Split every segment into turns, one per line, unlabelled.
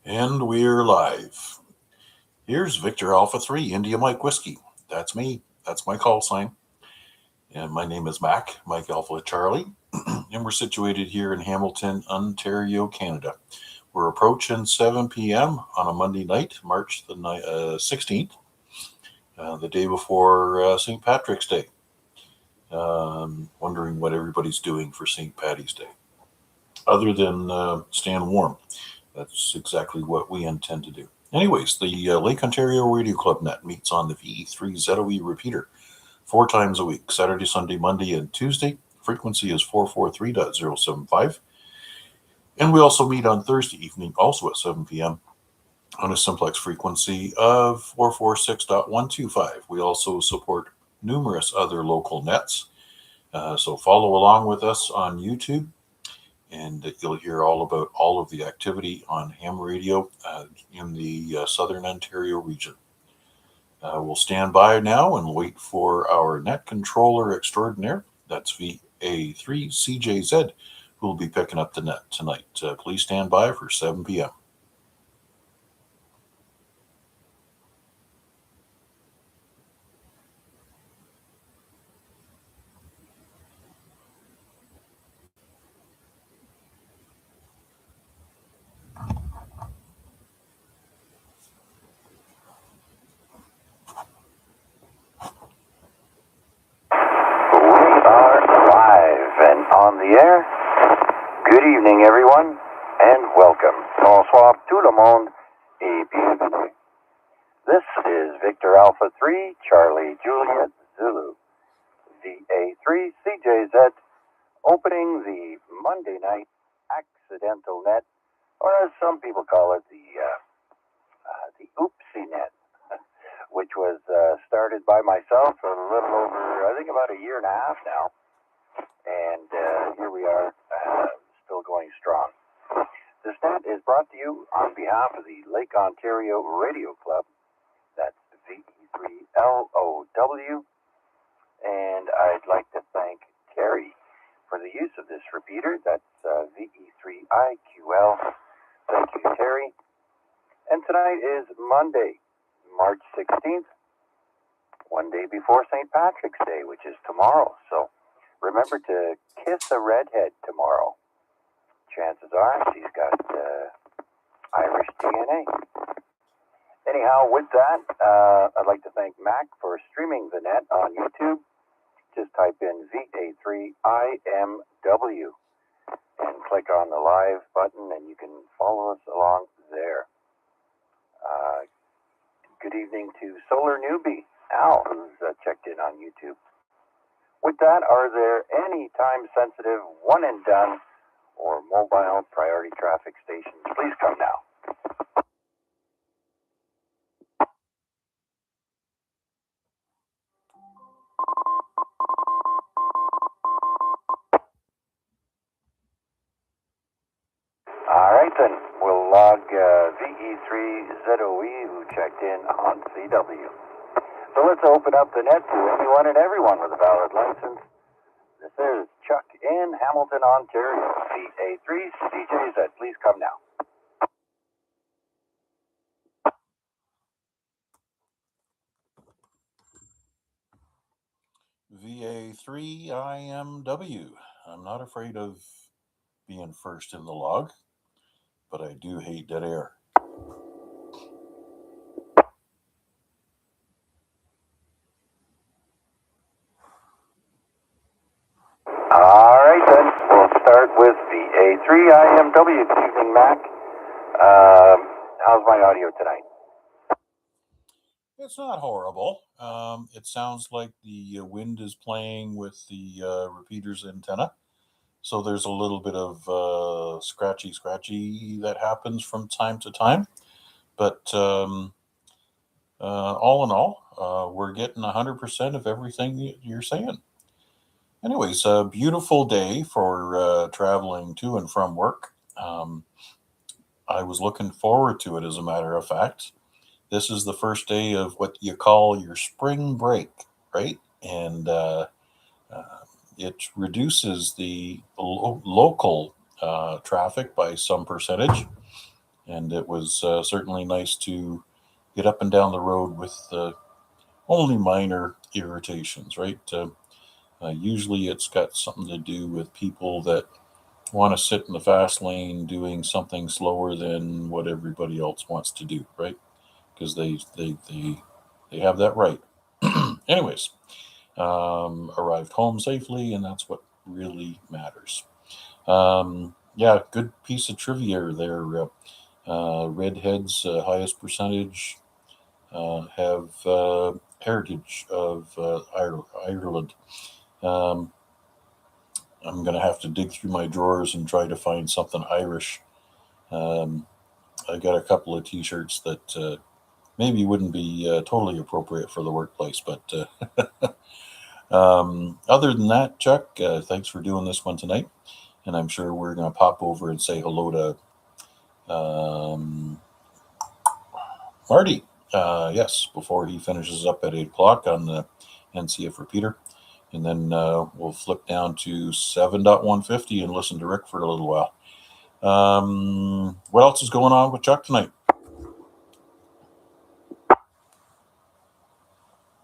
And we're live. Here's Victor Alpha 3, India Mike Whiskey. That's me. That's my call sign. And my name is Mac, Mike Alpha Charlie. And we're situated here in Hamilton, Ontario, Canada. We're approaching 7 p.m. on a Monday night, March the 16th, the day before St. Patrick's Day. Wondering what everybody's doing for St. Patty's Day, other than stand warm. That's exactly what we intend to do. Anyways, the Lake Ontario Radio Club Net meets on the VE3 ZOE repeater 4 times a week, Saturday, Sunday, Monday, and Tuesday. Frequency is 443.075. And we also meet on Thursday evening, also at 7 p.m., on a simplex frequency of 446.125. We also support numerous other local nets. So follow along with us on YouTube, and you'll hear all about all of the activity on ham radio in the Southern Ontario region. We'll stand by now and wait for our net controller extraordinaire, that's VA3CJZ, who will be picking up the net tonight. Please stand by for 7 p.m.
We are live and on the air. Good evening, everyone, and welcome. Bonsoir tout le monde et bienvenue. This is Victor Alpha 3, Charlie Juliet Zulu, VA3 CJZ, opening the Monday night accidental net, or as some people call it, the oopsie net, which was started by myself a little over, I think, about a year and a half now. And here we are, still going strong. This net is brought to you on behalf of the Lake Ontario Radio Club. That's VE3LOW. And I'd like to thank Terry for the use of this repeater. That's VE3IQL. Thank you, Terry. And tonight is Monday, March 16th, one day before St. Patrick's Day, which is tomorrow. So remember to kiss a redhead tomorrow. Chances are she's got Irish DNA. Anyhow, with that, I'd like to thank Mac for streaming the net on YouTube. Just type in VA3IMW and click on the live button, and you can follow us along there. Good evening to Solar Newbie, Al, who's checked in on YouTube. With that, are there any time-sensitive, one-and-done, or mobile priority traffic stations? Please come now. All right, then. We'll log VE3ZOE, who checked in on CW. So let's open up the net to anyone and everyone with a valid license. This is Chuck in Hamilton, Ontario. VA3 CJZ. Please come now.
VA3IMW. I'm not afraid of being first in the log, but I do hate dead air.
All right, then. We'll start with VA3IMW. Good evening, Mac. How's my audio tonight?
It's not horrible. It sounds like the wind is playing with the repeater's antenna. So there's a little bit of scratchy that happens from time to time. But all in all, we're getting 100% of everything you're saying. Anyways, a beautiful day for traveling to and from work. I was looking forward to it, as a matter of fact. This is the first day of what you call your spring break, right? And it reduces the local traffic by some percentage. and it was certainly nice to get up and down the road with only minor irritations, right? Usually it's got something to do with people that want to sit in the fast lane doing something slower than what everybody else wants to do, right? Because they have that right. Anyways, arrived home safely, and that's what really matters. Yeah, good piece of trivia there. Redheads, highest percentage, have heritage of Ireland. Um, I'm going to have to dig through my drawers and try to find something Irish. Um, I got a couple of T-shirts that maybe wouldn't be totally appropriate for the workplace, but other than that, Chuck, thanks for doing this one tonight. And I'm sure we're going to pop over and say hello to Marty. Yes, before he finishes up at 8 o'clock on the NCF repeater. And then we'll flip down to 7.150 and listen to Rick for a little while. What else is going on with Chuck tonight?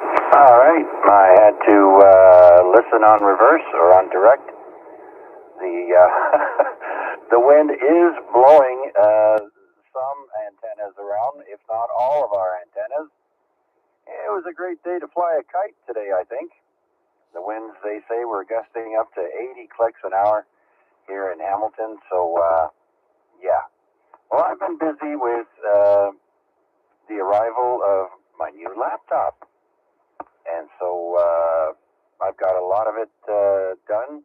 All right, I had to listen on reverse or on direct. The the wind is blowing some antennas around, if not all of our antennas. It was a great day to fly a kite today, I think. The winds, they say, were gusting up to 80 clicks an hour here in Hamilton. So, yeah. Well, I've been busy with the arrival of my new laptop. And so I've got a lot of it done.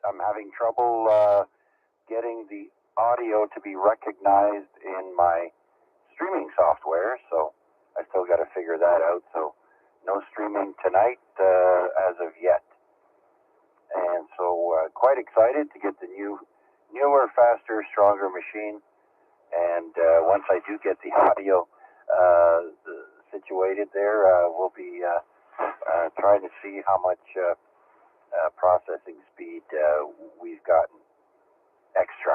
I'm having trouble getting the audio to be recognized in my streaming software. So I still got to figure that out. So no streaming tonight as of yet. And so quite excited to get the newer, faster, stronger machine. And once I do get the audio situated there, we'll be trying to see how much processing speed we've gotten extra.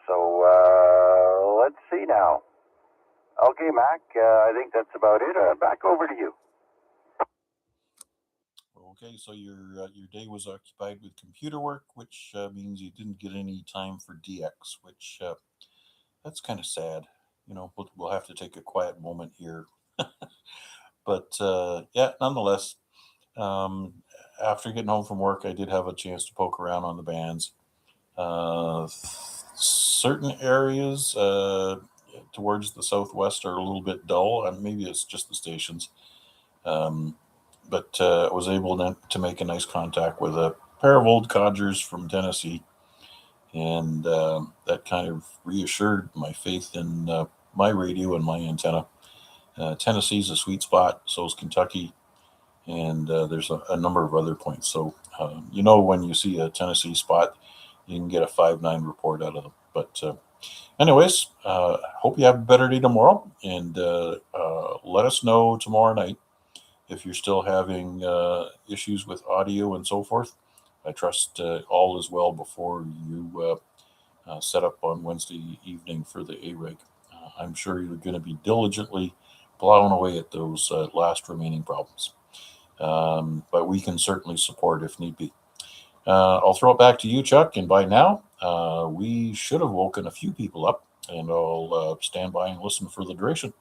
So let's see now. Okay, Mac, I think that's about it. Back over to you.
Okay, so your day was occupied with computer work, which means you didn't get any time for DX, which that's kind of sad. You know, we'll have to take a quiet moment here. But yeah, nonetheless, um, after getting home from work, I did have a chance to poke around on the bands. Certain areas towards the southwest are a little bit dull, and maybe it's just the stations. Um, but I was able to make a nice contact with a pair of old codgers from Tennessee, and that kind of reassured my faith in my radio and my antenna. Tennessee's a sweet spot, so is Kentucky, and there's a number of other points. So, you know, when you see a Tennessee spot, you can get a 5.9 report out of them. But, anyways, hope you have a better day tomorrow, and let us know tomorrow night if you're still having issues with audio and so forth. I trust all is well before you set up on Wednesday evening for the A-Reg. I'm sure you're going to be diligently plowing away at those last remaining problems. But we can certainly support if need be. I'll throw it back to you, Chuck, and by now, we should have woken a few people up, and I'll stand by and listen for the duration.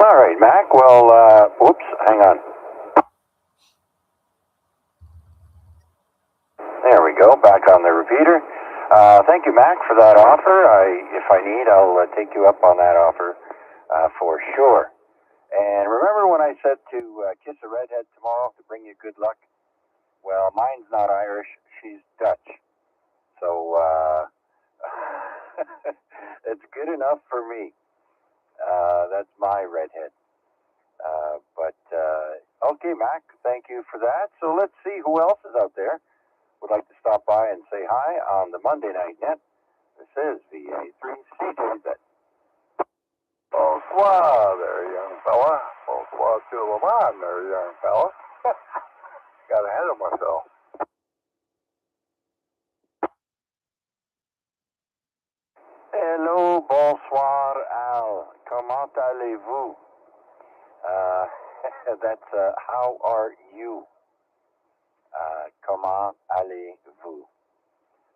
All right, Mac. Well, whoops, hang on. There we go, back on the repeater. Thank you, Mac, for that offer. If I need, I'll take you up on that offer for sure. And remember when I said to kiss a redhead tomorrow to bring you good luck? Well, mine's not Irish, she's Dutch. So it's good enough for me. That's my redhead. Okay, Mac, thank you for that. So let's see who else is out there. Would like to stop by and say hi on the Monday Night Net. This is VA3CJZ. Bonsoir there, young fella. Bonsoir to Le Mans there, young fella. Got ahead of myself. allez-vous? That's how are you? Comment allez-vous?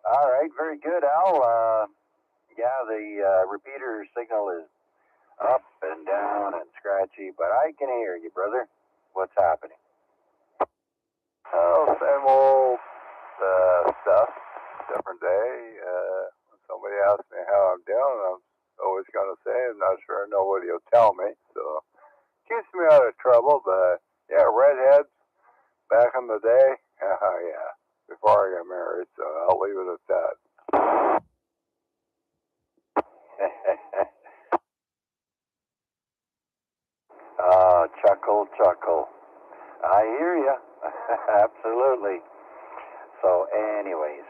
All right, very good, Al. Yeah, the repeater signal is up and down and scratchy, but I can hear you, brother. What's happening?
Oh, same old stuff. Different day. When somebody asks me how I'm doing, I'm always going to say I'm not sure. Nobody will tell me. So keeps me out of trouble. But yeah, redheads back in the day. Yeah, before I got married. So I'll leave it at that.
Chuckle, chuckle. I hear you. Absolutely. So, anyways,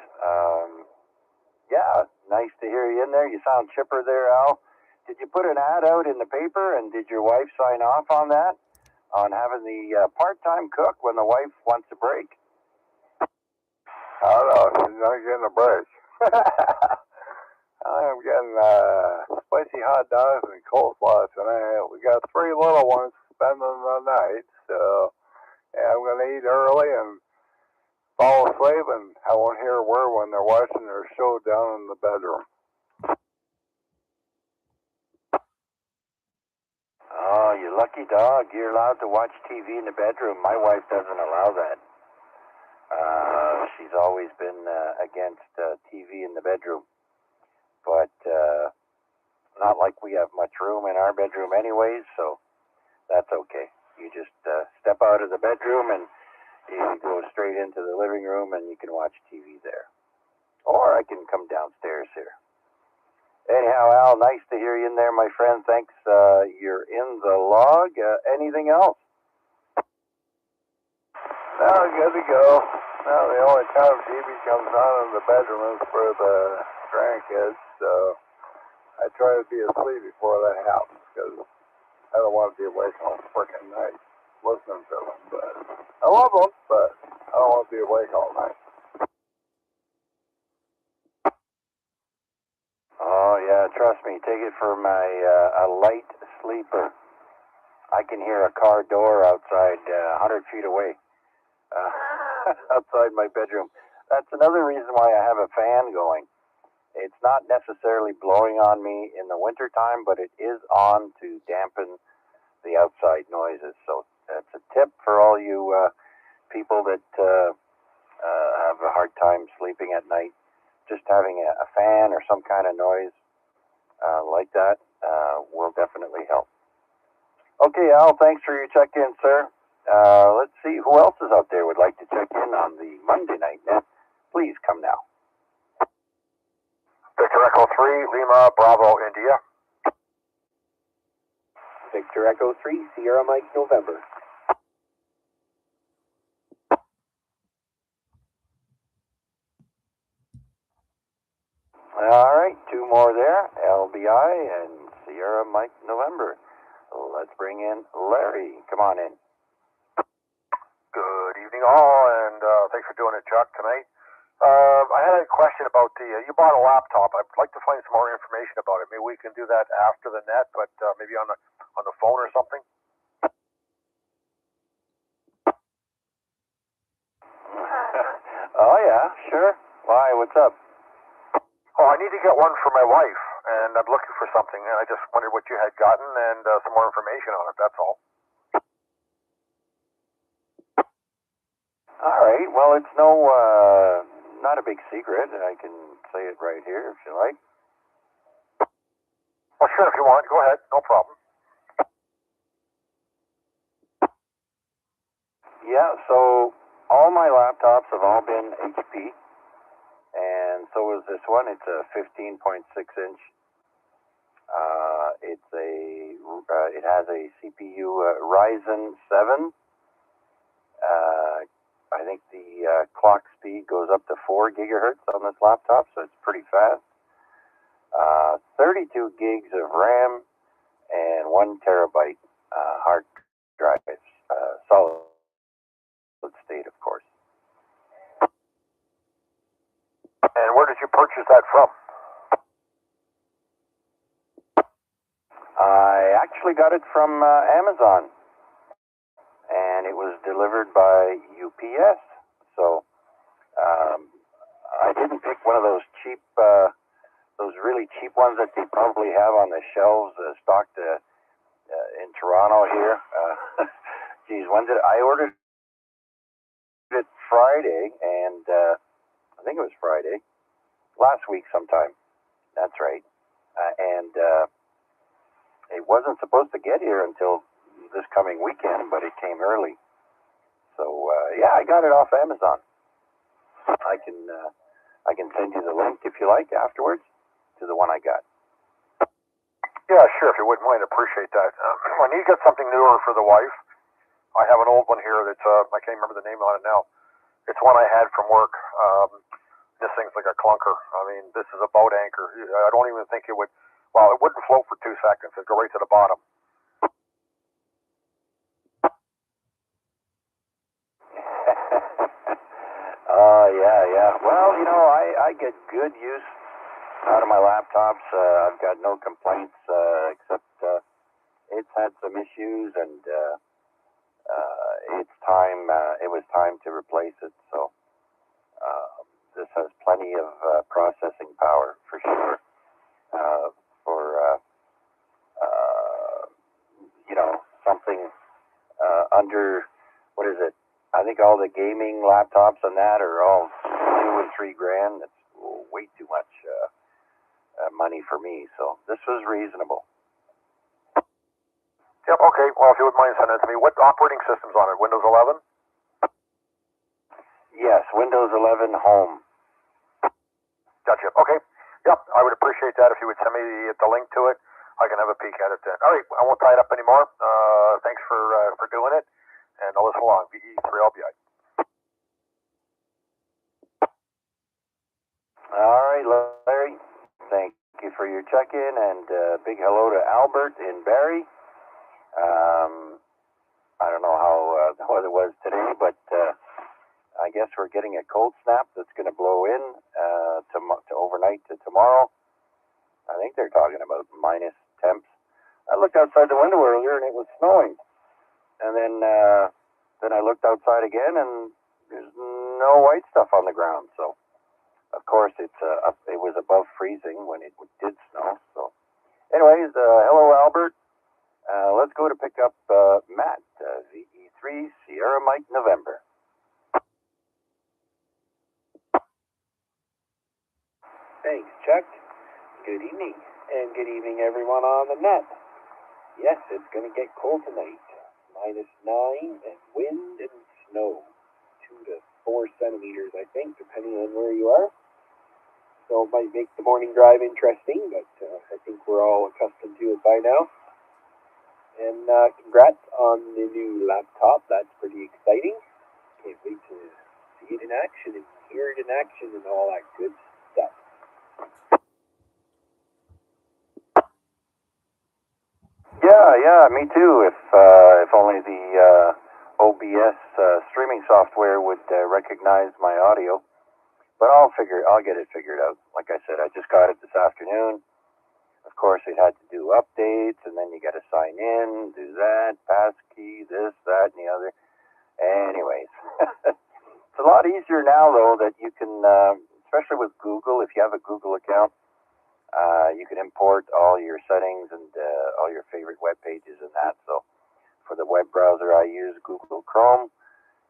yeah, nice to hear you in there. You sound chipper there, Al. Did you put an ad out in the paper, and did your wife sign off on that? On having the part-time cook when the wife wants a break?
I don't know. She's not getting a break. I'm getting spicy hot dogs and coleslaw tonight. We got 3 little ones spending the night, so yeah, I'm gonna eat early and fall asleep, and I won't hear a word when they're watching their show down in the bedroom.
Oh, you lucky dog. You're allowed to watch TV in the bedroom. My wife doesn't allow that. She's always been against TV in the bedroom. But not like we have much room in our bedroom anyways, so that's okay. You just step out of the bedroom and you can go straight into the living room and you can watch TV there. Or I can come downstairs here. Anyhow, Al, nice to hear you in there, my friend. Thanks. You're in the log. Anything else?
No, good to go. No, the only time TV comes on in the bedroom is for the grandkids, so I try to be asleep before that happens, because I don't want to be awake all freaking night listening to them. But I love them, but I don't want to be awake all night.
Oh, yeah, trust me. Take it from a light sleeper. I can hear a car door outside 100 feet away, outside my bedroom. That's another reason why I have a fan going. It's not necessarily blowing on me in the wintertime, but it is on to dampen the outside noises. So that's a tip for all you people that have a hard time sleeping at night. Just having a fan or some kind of noise like that will definitely help. Okay, Al, thanks for your check-in, sir. Let's see who else is out there would like to check in on the Monday night net. Please come now.
Victor Echo 3, Lima, Bravo, India.
Victor Echo 3, Sierra Mike, November. All right, 2 more there, LBI and Sierra Mike, November. Let's bring in Larry. Come on in.
Good evening, all, and thanks for doing it, Chuck, tonight. I had a question about you bought a laptop. I'd like to find some more information about it. Maybe we can do that after the net, but maybe on the phone or something.
Oh, yeah, sure. Why, what's up?
Oh, I need to get one for my wife, and I'm looking for something, and I just wondered what you had gotten and some more information on it, that's all.
All right, well, it's not a big secret, and I can say it right here if you like.
Well, sure, if you want. Go ahead. No problem.
Yeah, so all my laptops have all been HP, and so is this one. It's a 15.6-inch. It has a CPU Ryzen 7. I think the clock speed goes up to 4 gigahertz on this laptop, so it's pretty fast. 32 gigs of RAM and 1 terabyte hard drive, solid state, of course.
And where did you purchase that from?
I actually got it from Amazon, and it was delivered by UPS. So I didn't pick one of those cheap, those really cheap ones that they probably have on the shelves stocked in Toronto here. Geez, when did I ordered it? Friday, and I think it was Friday, last week sometime. That's right. And it wasn't supposed to get here until this coming weekend, but it came early. So yeah, I got it off Amazon. I can send you the link if you like afterwards to the one I got.
Yeah, sure, if you wouldn't mind, appreciate that. When you get something newer for the wife, I have an old one here that's, I can't remember the name on it now. It's one I had from work. This thing's like a clunker. I mean, this is a boat anchor. I don't even think it would, well, it wouldn't float for 2 seconds. It'd go right to the bottom.
Yeah. Well, I get good use out of my laptops. I've got no complaints, except it's had some issues, and it was time to replace it. So this has plenty of processing power for sure. For something under, what is it? I think all the gaming laptops and that are all $2 and $3 grand. That's way too much money for me. So this was reasonable.
Yep, okay. Well, if you wouldn't mind sending it to me. What operating system's on it? Windows 11?
Yes, Windows 11 Home.
Gotcha. Okay. Yep, I would appreciate that if you would send me the link to it. I can have a peek at it then. All right, I won't tie it up anymore. Thanks for doing it, and I'll listen along. VE3LBI.
All right, Larry. Thank you for your check-in, and big hello to Albert in Barrie. I don't know how the weather was today, but I guess we're getting a cold snap that's going to blow in to overnight to tomorrow. I think they're talking about minus temps. I looked outside the window earlier and it was snowing, and then I looked outside again and there's no white stuff on the ground. So of course it was above freezing when it did snow. So anyways, hello Albert. Let's go to pick up Matt, VE3 Sierra Mike November.
Thanks, Chuck. Good evening, and good evening everyone on the net. Yes, it's going to get cold tonight. -9 and wind and snow. 2 to 4 centimeters, I think, depending on where you are. So it might make the morning drive interesting, but I think we're all accustomed to it by now. And congrats on the new laptop. That's pretty exciting. Can't wait to see it in action and hear it in action and all that good stuff.
Yeah, me too. If only the OBS streaming software would recognize my audio. But I'll get it figured out. Like I said, I just got it this afternoon. Of course, it had to do updates, and then you got to sign in, do that, passkey, this, that, and the other. Anyways, it's a lot easier now, though, that you can, especially with Google, if you have a Google account, you can import all your settings and all your favorite web pages and that. So for the web browser, I use Google Chrome,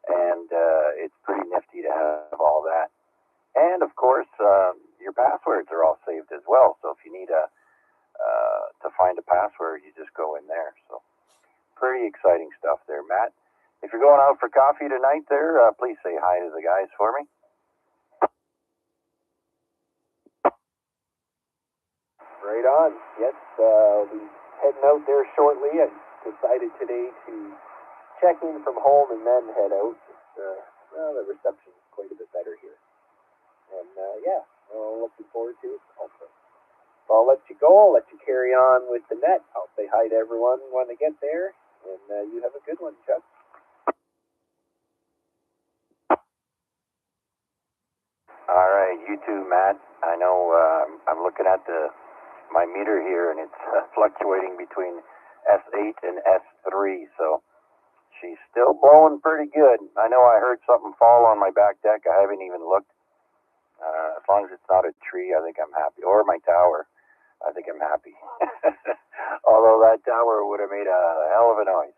and it's pretty nifty to have all that. And of course, your passwords are all saved as well. So if you need to find a password, you just go in there. So pretty exciting stuff there, Matt. If you're going out for coffee tonight there, please say hi to the guys for me.
Right on. Yes, we'll be heading out there shortly. I decided today to check in from home and then head out. The reception's quite a bit better here. And yeah, looking forward to it also. So I'll let you go. I'll let you carry on with the net. I'll say hi to everyone when they get there. And you have a good one, Chuck.
All right, you too, Matt. I know I'm looking at my meter here, and it's fluctuating between S8 and S3. So she's still blowing pretty good. I know I heard something fall on my back deck. I haven't even looked. As long as it's not a tree, I think I'm happy. Or my tower, I think I'm happy. Although that tower would have made a hell of a noise.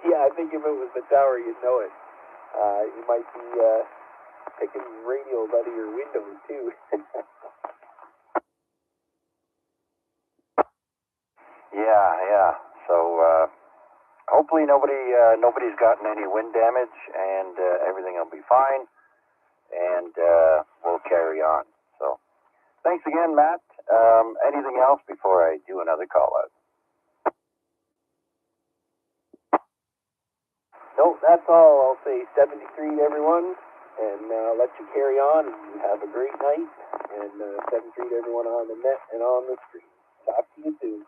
Yeah, I think if it was the tower, you'd know it. You might be picking radios out of your windows, too.
Yeah. So hopefully nobody's gotten any wind damage, and everything will be fine, and we'll carry on. So thanks again, Matt. Anything else before I do another call out?
No, that's all. I'll say 73 to everyone, and let you carry on, and have a great night, and 73 to everyone on the net and on the stream. Talk to you soon.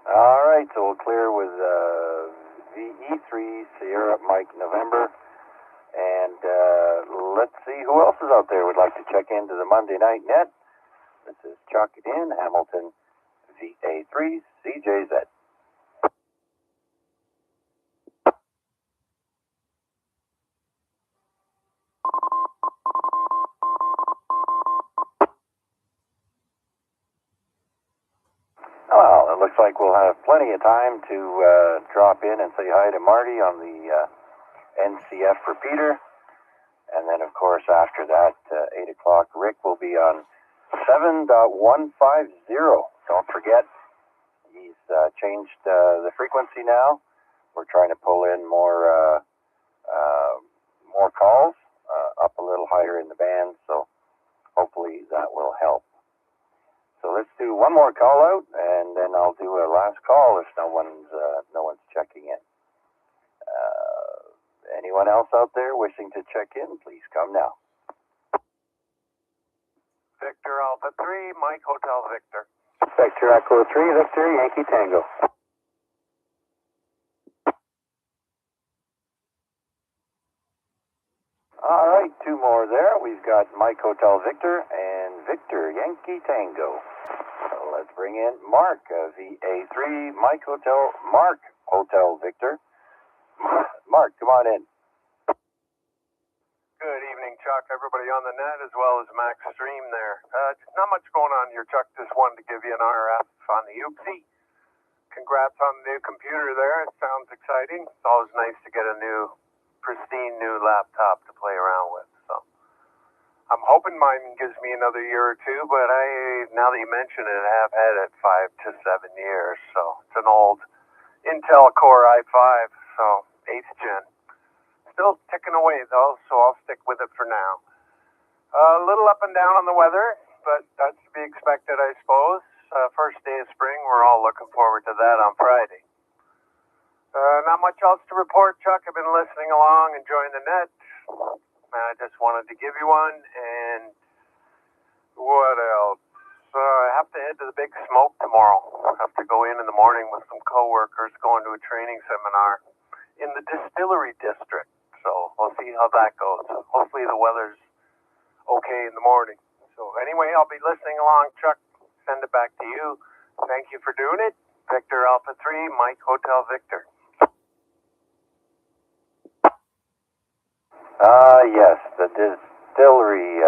All right, so we'll clear with VE3 Sierra Mike November, and let's see who else is out there would like to check into the Monday Night Net. This is Chuck in Hamilton, VA3 CJZ. Well, it looks like we'll have plenty of time to drop in and say hi to Marty on the NCF repeater. And then, of course, after that, 8 o'clock, Rick will be on 7.150. Don't forget, he's changed the frequency now. We're trying to pull in more calls up a little higher in the band, so hopefully that will help. So let's do one more call out, and then I'll do a last call if no one's checking in. Anyone else out there wishing to check in, please come now.
Victor Alpha 3, Mike Hotel Victor.
Vector Echo 3, Victor, Yankee Tango. All right, two more there. We've got Mike Hotel Victor and Victor Yankee Tango. So let's bring in Mark, VA3, Mike Hotel, Mark Hotel Victor. Mark, come on in.
Good evening, Chuck. Everybody on the net as well as Max Stream there. Not much going on here, Chuck. Just wanted to give you an RF on the Oopsie. Congrats on the new computer there. It sounds exciting. It's always nice to get a pristine new laptop to play around with. So I'm hoping mine gives me another year or two, but now that you mention it, I have had it 5 to 7 years. So it's an old Intel Core i5, so 8th gen. Still ticking away though, so I'll stick with it for now. A little up and down on the weather, but that's to be expected, I suppose. First day of spring, we're all looking forward to that on Friday. Not much else to report, Chuck. I've been listening along, enjoying the net. I just wanted to give you one, and what else? I have to head to the Big Smoke tomorrow. I have to go in the morning with some coworkers going to a training seminar in the distillery district. So we'll see how that goes. Hopefully the weather's okay in the morning. So anyway, I'll be listening along, Chuck. Send it back to you. Thank you for doing it. Victor Alpha 3, Mike Hotel Victor.
Yes, the distillery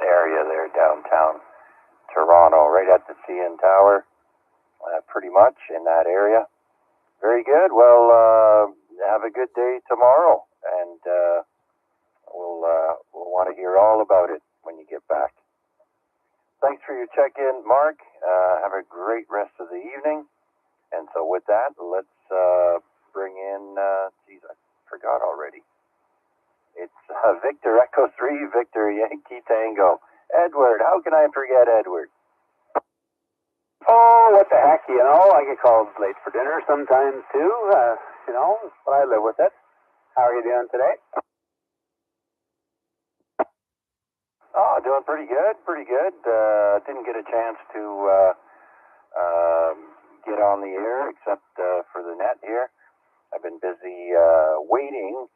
area there downtown Toronto, right at the CN Tower, pretty much in that area. Very good. Well, have a good day tomorrow, and we'll want to hear all about it when you get back. Thanks for your check-in, Mark. Have a great rest of the evening. And so with that, let's bring in, I forgot already. It's Victor Echo 3, Victor Yankee Tango. Edward, how can I forget Edward?
Oh, what the heck, I get called late for dinner sometimes too, but I live with it. How are you doing today?
Oh, doing pretty good. Didn't get a chance to get on the air except for the net here. I've been busy waiting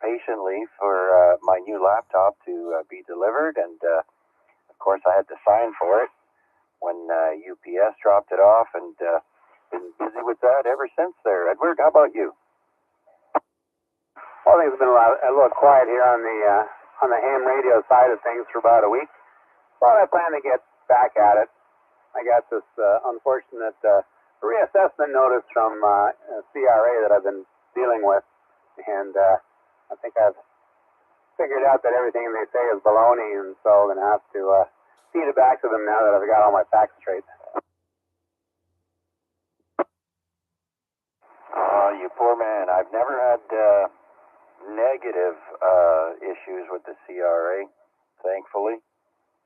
patiently for my new laptop to be delivered, and of course I had to sign for it when UPS dropped it off, and been busy with that ever since there. Edward, how about you?
Well, things have been a little quiet here on the ham radio side of things for about a week. But I plan to get back at it. I got this unfortunate reassessment notice from CRA that I've been dealing with, and I think I've figured out that everything they say is baloney, and so I'm going to have to feed it back to them now that I've got all my facts straight.
You poor man. I've never had negative issues with the CRA, thankfully.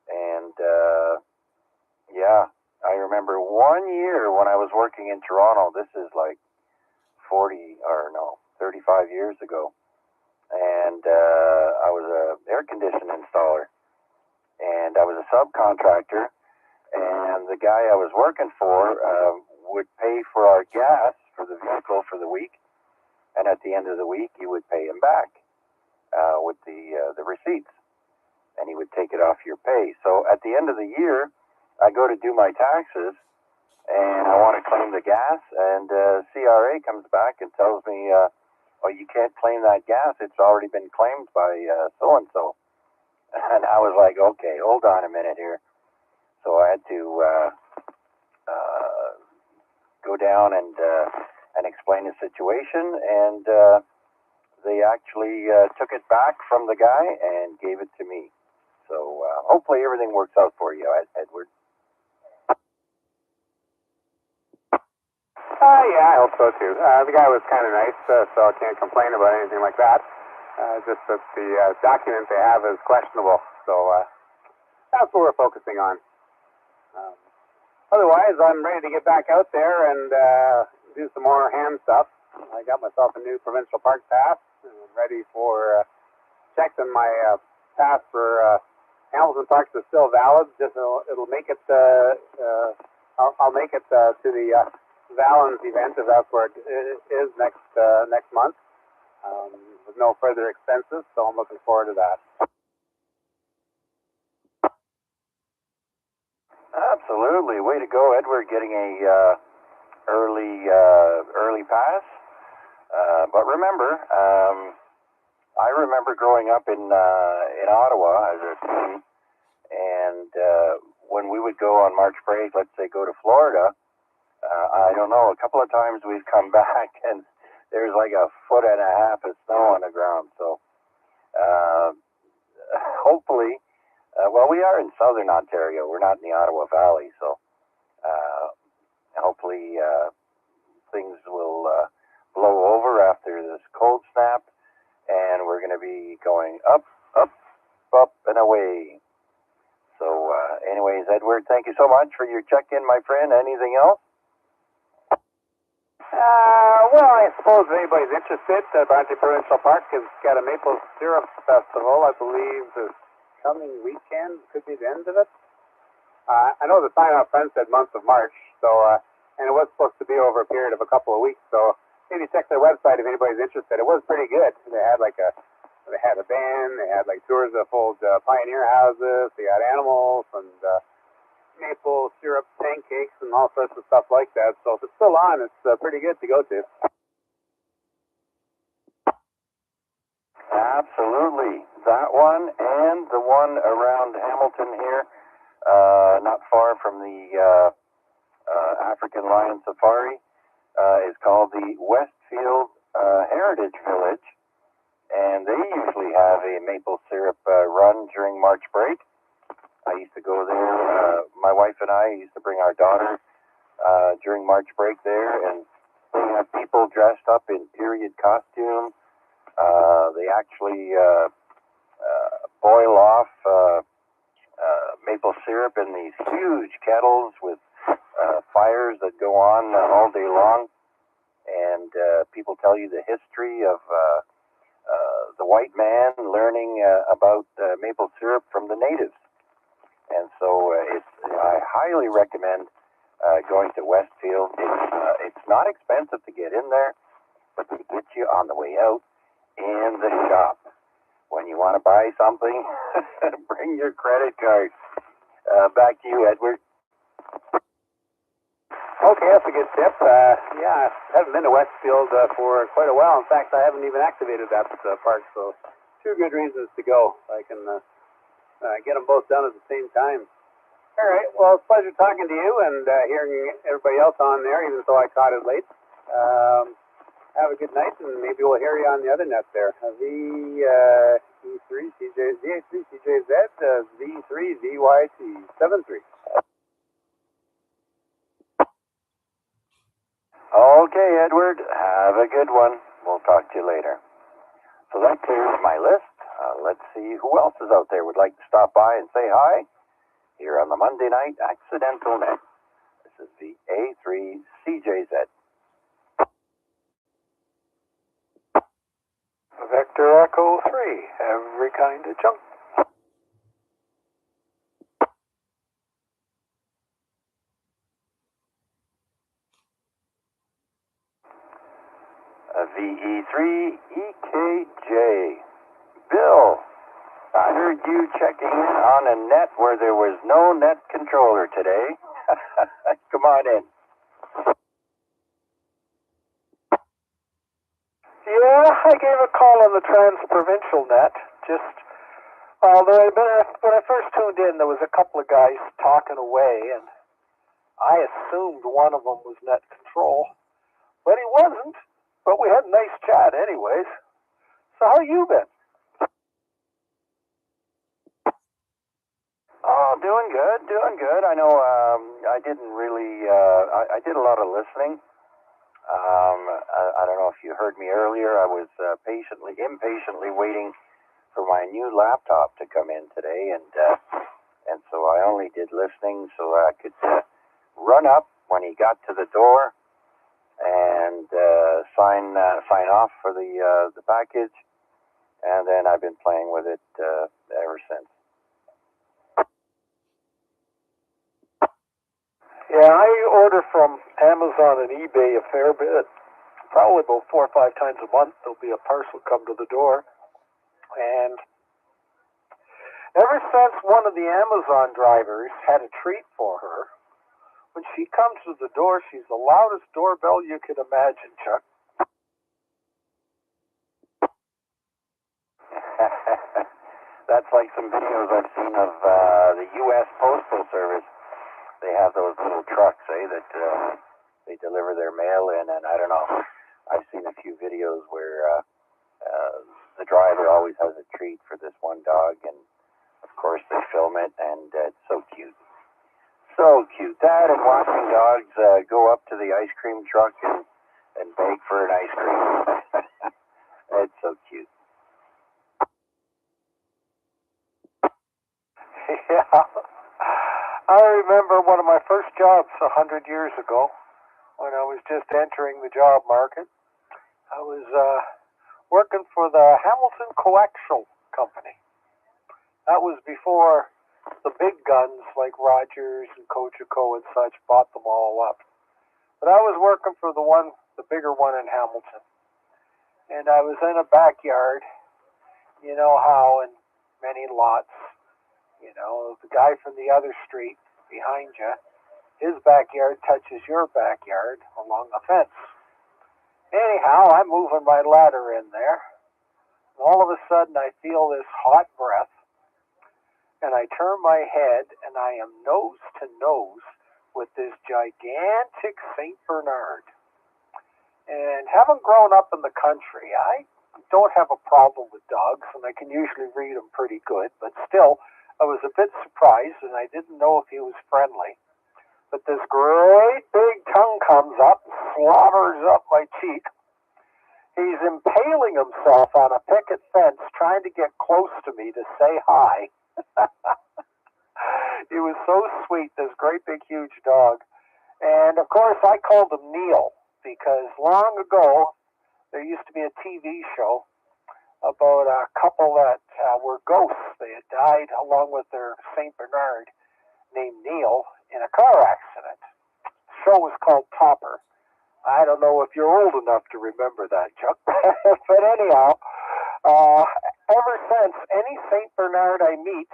And yeah, I remember 1 year when I was working in Toronto. This is like 35 years ago. And I was an air conditioning installer. And I was a subcontractor. And the guy I was working for would pay for our gas for the vehicle for the week. And at the end of the week, you would pay him back with the receipts. And he would take it off your pay. So at the end of the year, I go to do my taxes, and I want to claim the gas, and CRA comes back and tells me, oh, you can't claim that gas. It's already been claimed by so-and-so. And I was like, okay, hold on a minute here. So I had to go down and explain the situation, and they actually took it back from the guy and gave it to me. So hopefully everything works out for you, Edward.
Yeah, I hope so too. The guy was kind of nice, so I can't complain about anything like that. Just that the document they have is questionable, so that's what we're focusing on. Otherwise, I'm ready to get back out there and do some more ham stuff. I got myself a new provincial park pass, and I'm ready for checking my pass for Hamilton Parks is still valid. Just it'll make it. I'll make it to the Valens event if that's where it is next month, with no further expenses. So I'm looking forward to that.
Absolutely, way to go, Edward, getting a early pass. But remember, I remember growing up in Ottawa as a teen, and when we would go on March break, let's say go to Florida, I don't know, a couple of times we've come back and there's like 1.5 foot of snow on the ground. So hopefully, well, we are in southern Ontario. We're not in the Ottawa Valley, so hopefully things will blow over after this cold snap, and we're going to be going up, and away. So anyways, Edward, thank you so much for your check-in, my friend. Anything else?
Well, I suppose if anybody's interested, Bronte Provincial Park has got a maple syrup festival, I believe, this coming weekend. Could be the end of it. I know the sign-off friend said month of March, so and it was supposed to be over a period of a couple of weeks, so maybe check their website if anybody's interested. It was pretty good. They had they had a band, they had like tours of old pioneer houses, they had animals and maple syrup pancakes and all sorts of stuff like that. So if it's still on, it's pretty good to go to.
Absolutely. That one and the one around Hamilton here, not far from the African Lion Safari, is called the Westfield Heritage Village. And they usually have a maple syrup run during March break. I used to go there. My wife and I used to bring our daughter during March break there, and they have people dressed up in period costume. They actually boil off maple syrup in these huge kettles with fires that go on all day long. And people tell you the history of the white man learning about maple syrup from the natives. And so I highly recommend going to Westfield. It's not expensive to get in there, but they get you on the way out. in the shop. When you want to buy something, bring your credit card. Back to you, Edward.
Okay, that's a good tip. Yeah, I haven't been to Westfield for quite a while. In fact, I haven't even activated that park, so two good reasons to go. I can get them both done at the same time. All right, well, it's a pleasure talking to you and hearing everybody else on there, even though I caught it late. Have a good night, and maybe we'll hear you on the other net there. V3 CJ, V3 CJZ, V3 VYT 73.
Okay, Edward, have a good one. We'll talk to you later. So that clears my list. Let's see who else is out there would like to stop by and say hi here on the Monday Night Accidental Net. This is the A3 CJZ.
Vector Echo 3, every kind of junk.
VE3 EKJ. Bill, I heard you checking in on a net where there was no net controller today. Come on in.
Yeah, I gave a call on the Trans-Provincial net. When I first tuned in, there was a couple of guys talking away, and I assumed one of them was net control, but he wasn't. But we had a nice chat anyways. So how you been?
Oh, doing good, doing good. I know I didn't really, I did a lot of listening. I don't know if you heard me earlier. I was impatiently waiting for my new laptop to come in today, and so I only did listening so I could run up when he got to the door and sign off for the package, and then I've been playing with it ever since.
Yeah, I order from Amazon and eBay a fair bit. Probably about 4 or 5 times a month there'll be a parcel come to the door. And ever since one of the Amazon drivers had a treat for her, when she comes to the door, she's the loudest doorbell you could imagine, Chuck.
That's like some videos I've seen of the U.S. Postal Service. They have those little trucks, that they deliver their mail in, and I don't know. I've seen a few videos where the driver always has a treat for this one dog, and of course they film it, and it's so cute. So cute. That and watching dogs go up to the ice cream truck and beg for an ice cream. It's so cute.
Yeah. I remember one of my first jobs 100 years ago when I was just entering the job market. I was working for the Hamilton Coaxial Company. That was before the big guns like Rogers and Cogeco and such bought them all up. But I was working for the bigger one in Hamilton. And I was in a backyard. You know how in many lots, the guy from the other street behind you, his backyard touches your backyard along the fence. Anyhow, I'm moving my ladder in there. And all of a sudden, I feel this hot breath. And I turn my head, and I am nose to nose with this gigantic St. Bernard. And having grown up in the country, I don't have a problem with dogs, and I can usually read them pretty good. But still, I was a bit surprised, and I didn't know if he was friendly. But this great big tongue comes up, slobbers up my cheek. He's impaling himself on a picket fence, trying to get close to me to say hi. He was so sweet, this great big huge dog. And of course, I called him Neil, because long ago, there used to be a TV show about a couple that were ghosts. They had died along with their St. Bernard named Neil in a car accident. The show was called Topper. I don't know if you're old enough to remember that, Chuck. But anyhow, Ever since, any St. Bernard I meet,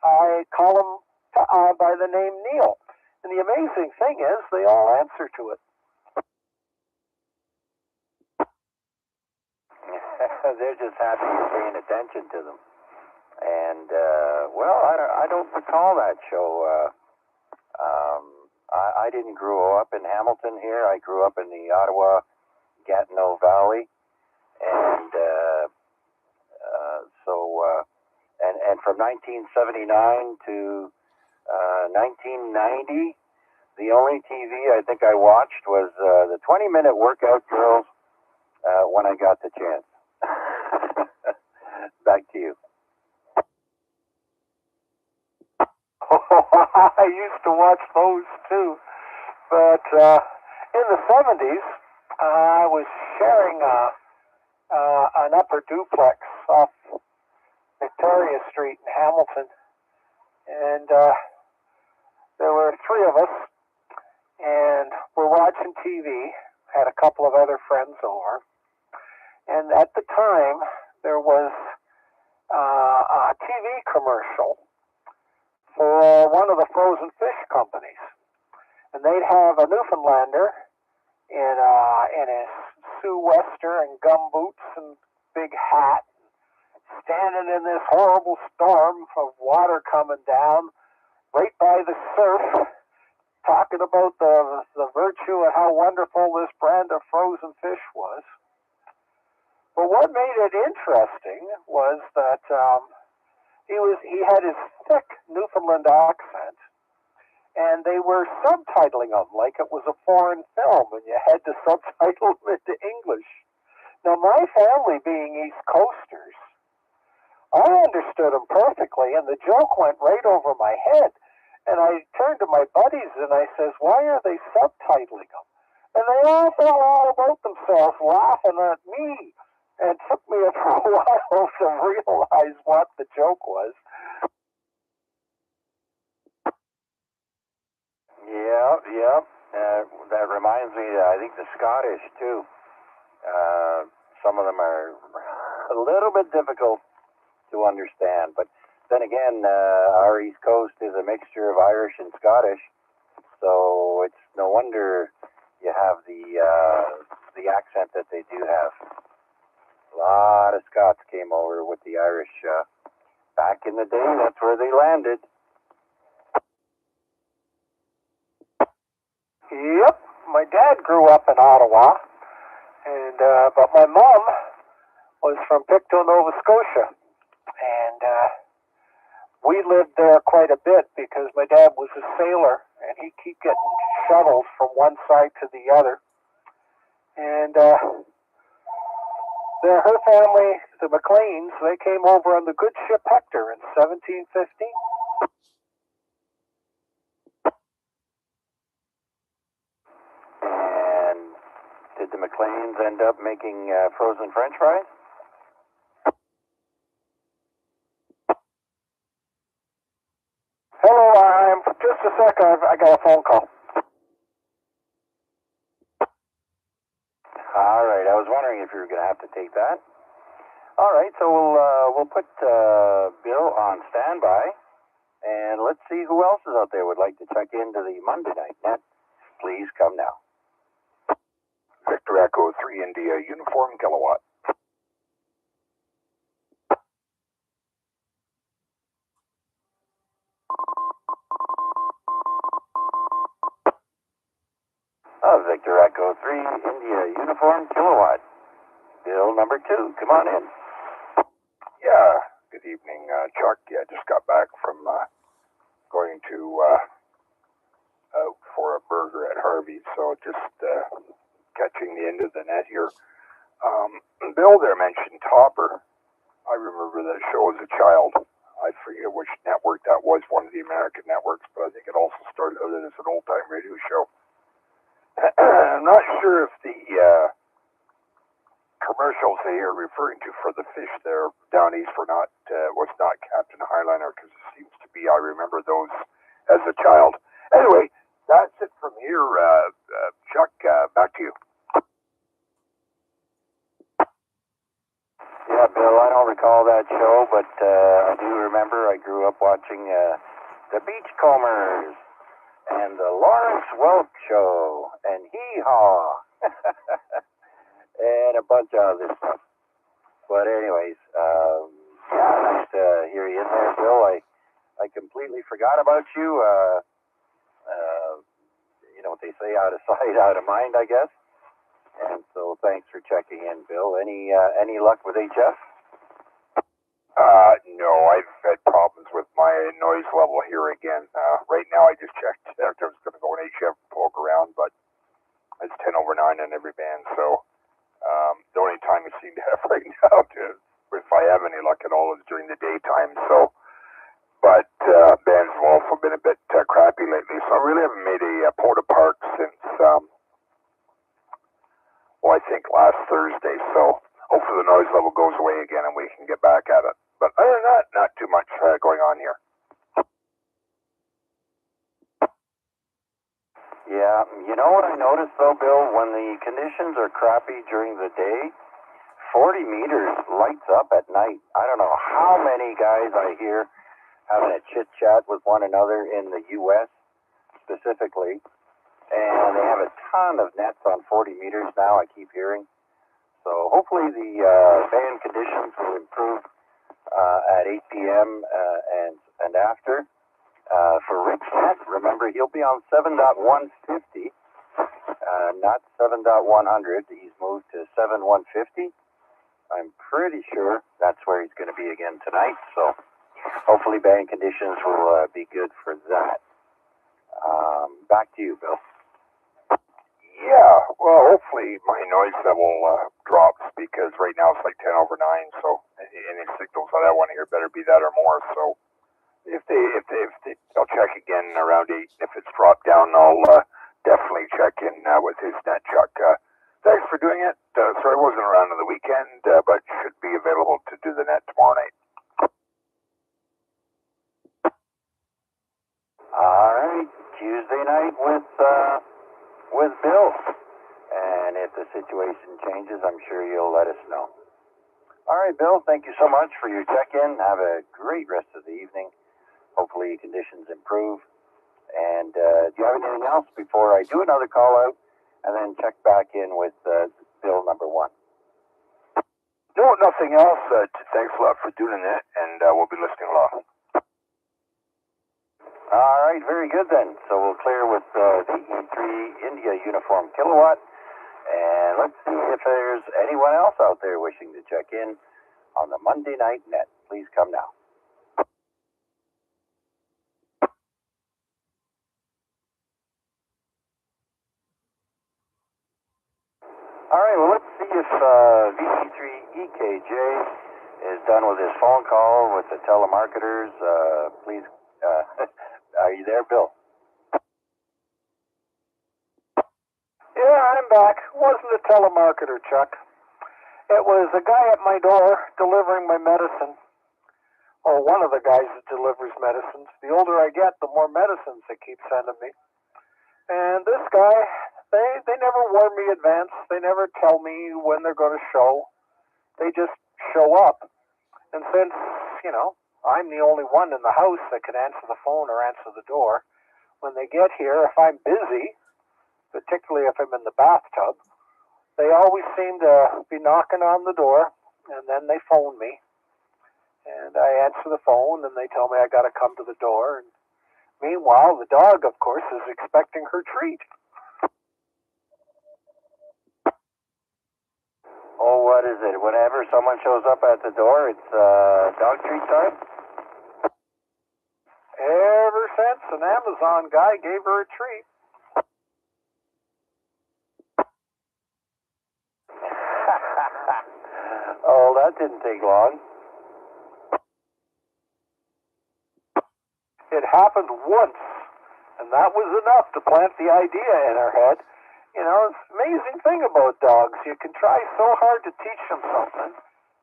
I call him by the name Neil. And the amazing thing is, they all answer to it.
They're just happy you're paying attention to them. And, well, I don't recall that show. I didn't grow up in Hamilton here. I grew up in the Ottawa, Gatineau Valley. And and from 1979 to 1990, the only TV I think I watched was the 20-minute workout girls when I got the chance. Back to you.
I used to watch those too, but in the 70s, I was sharing an upper duplex off Victoria Street in Hamilton, and there were three of us, and we're watching TV, had a couple of other friends over, and at the time, there was a TV commercial for one of the frozen fish companies, and they'd have a Newfoundlander in his sou'wester and gumboots and big hat, standing in this horrible storm of water coming down right by the surf, talking about the virtue and how wonderful this brand of frozen fish was. But what made it interesting was that he had his thick Newfoundland accent, and they were subtitling him like it was a foreign film, and you had to subtitle him into English. Now, my family being East Coasters, I understood him perfectly, and the joke went right over my head. And I turned to my buddies and I says, "Why are they subtitling him?" And they all fell all about themselves laughing at me. And it took me a while to realize what the joke was.
Yeah. That reminds me, I think the Scottish too. Some of them are a little bit difficult to understand, but then again, our East Coast is a mixture of Irish and Scottish, so it's no wonder you have the accent that they do have. A lot of Scots came over with the Irish back in the day. That's where they landed.
Yep, my dad grew up in Ottawa, and but my mom was from Pictou, Nova Scotia, and we lived there quite a bit because my dad was a sailor, and he'd keep getting shuttles from one side to the other. And her family, the McLeans, they came over on the good ship Hector in 1715.
And did the McLeans end up making frozen French fries?
Hello, just a sec, I got a phone call.
All right, I was wondering if you were going to have to take that. All right, so we'll put Bill on standby, and let's see who else is out there would like to check into the Monday Night Net. Please come now.
Victor Echo 3 India Uniform Kilowatt.
Victor Echo 3 India Uniform Kilowatt. Bill number 2, come on in.
Yeah, good evening, Chuck. Yeah, just got back from going to out for a burger at Harvey's, so just catching the end of the net here. Bill there mentioned Topper. I remember that show as a child. I forget which network that was, one of the American networks, but I think it also started out as an old-time radio show. I'm not sure if the commercials they are referring to for the fish there down east was not Captain Highliner, because it seems to be, I remember those as a child. Anyway, that's it from here. Chuck, back to you.
Yeah, Bill, I don't recall that show, but I do remember I grew up watching the Beachcombers and the Lawrence Welk Show and Hee Haw and a bunch of other stuff. But anyways, yeah, nice to hear you in there, Bill. I completely forgot about you. You know what they say, out of sight, out of mind, I guess. And so thanks for checking in, Bill. Any luck with HF?
No, I've had problems with my noise level here again. Right now I just checked. I was going to go an HF poke around, but it's 10 over 9 on every band, so the only time I seem to have right now, if I have any luck at all, is during the daytime. So, but bands have also been a bit crappy lately, so I really haven't made a port apart since, well, I think last Thursday. So hopefully the noise level goes away again and we can get back at it. But other than that, not too much going on here.
Yeah, you know what I noticed though, Bill? When the conditions are crappy during the day, 40 meters lights up at night. I don't know how many guys I hear having a chit chat with one another in the U.S. specifically, and they have a ton of nets on 40 meters now, I keep hearing. So hopefully the band conditions will improve at 8 p.m. and after. For Rick's net, remember, he'll be on 7.150, not 7.100. He's moved to 7.150. I'm pretty sure that's where he's going to be again tonight. So hopefully band conditions will be good for that. Back to you, Bill.
Yeah, well, hopefully my noise level drops, because right now it's like 10 over 9, so any signals that I want to hear better be that or more. So if they I'll check again around 8. If it's dropped down, I'll definitely check in with his net, Chuck. Thanks for doing it. Sorry I wasn't around on the weekend, but should be available to do the net tomorrow night.
All right, Tuesday night with Bill. And if the situation changes, I'm sure you'll let us know. All right, Bill, thank you so much for your check-in. Have a great rest of the evening. Hopefully conditions improve. And do you have anything else before I do another call out and then check back in with Bill number 1?
No, nothing else. Thanks a lot for doing that, and we'll be listening along.
All right, very good then. So we'll clear with the E3 India Uniform Kilowatt. And let's see if there's anyone else out there wishing to check in on the Monday Night Net. Please come now. All right, well, let's see if VC3EKJ is done with his phone call with the telemarketers. Please, are you there, Bill?
Yeah, I'm back. Wasn't a telemarketer, Chuck. It was a guy at my door delivering my medicine. Or one of the guys that delivers medicines. The older I get, the more medicines they keep sending me. And this guy, they never warn me in advance. They never tell me when they're going to show. They just show up. And since, you know, I'm the only one in the house that can answer the phone or answer the door, when they get here, if I'm busy, particularly if I'm in the bathtub, they always seem to be knocking on the door, and then they phone me. And I answer the phone, and they tell me I got to come to the door. And meanwhile, the dog, of course, is expecting her treat.
Oh, what is it? Whenever someone shows up at the door, it's dog treat time?
Ever since an Amazon guy gave her a treat.
Oh, that didn't take long.
It happened once, and that was enough to plant the idea in her head. You know, it's an amazing thing about dogs. You can try so hard to teach them something,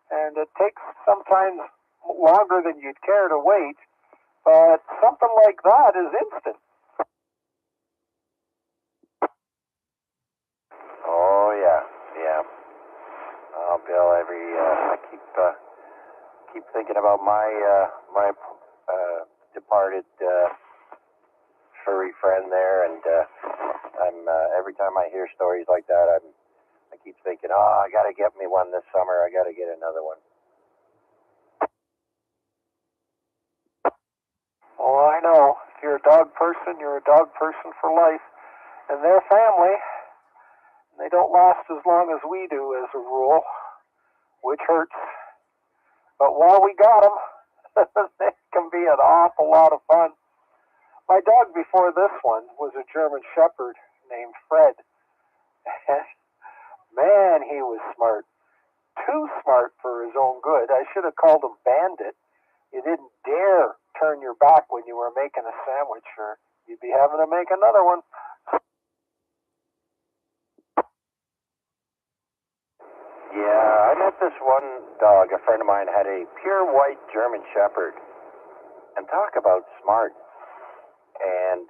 and it takes sometimes longer than you'd care to wait, but something like that is instant.
Oh, yeah. Oh, Bill, I keep thinking about my departed furry friend there, and I'm every time I hear stories like that, I keep thinking, oh, I got to get me one this summer. I got to get another one.
Oh, I know. If you're a dog person, you're a dog person for life. And their family, they don't last as long as we do as a rule, which hurts. But while we got them, they can be an awful lot of fun. My dog before this one was a German Shepherd named Fred. And man, he was smart. Too smart for his own good. I should have called him Bandit. You didn't dare turn your back when you were making a sandwich, or you'd be having to make another one.
Yeah, I met this one dog. A friend of mine had a pure white German Shepherd. And talk about smart. And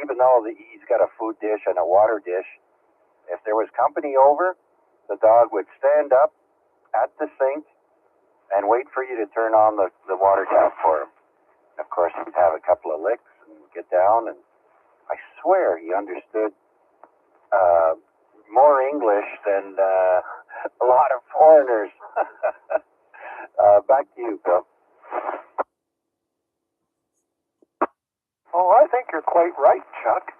even though he's got a food dish and a water dish, if there was company over, the dog would stand up at the sink and wait for you to turn on the water tap for him. Of course, he'd have a couple of licks and get down, and I swear he understood more English than a lot of foreigners. Back to you, Bill.
Oh, I think you're quite right, Chuck.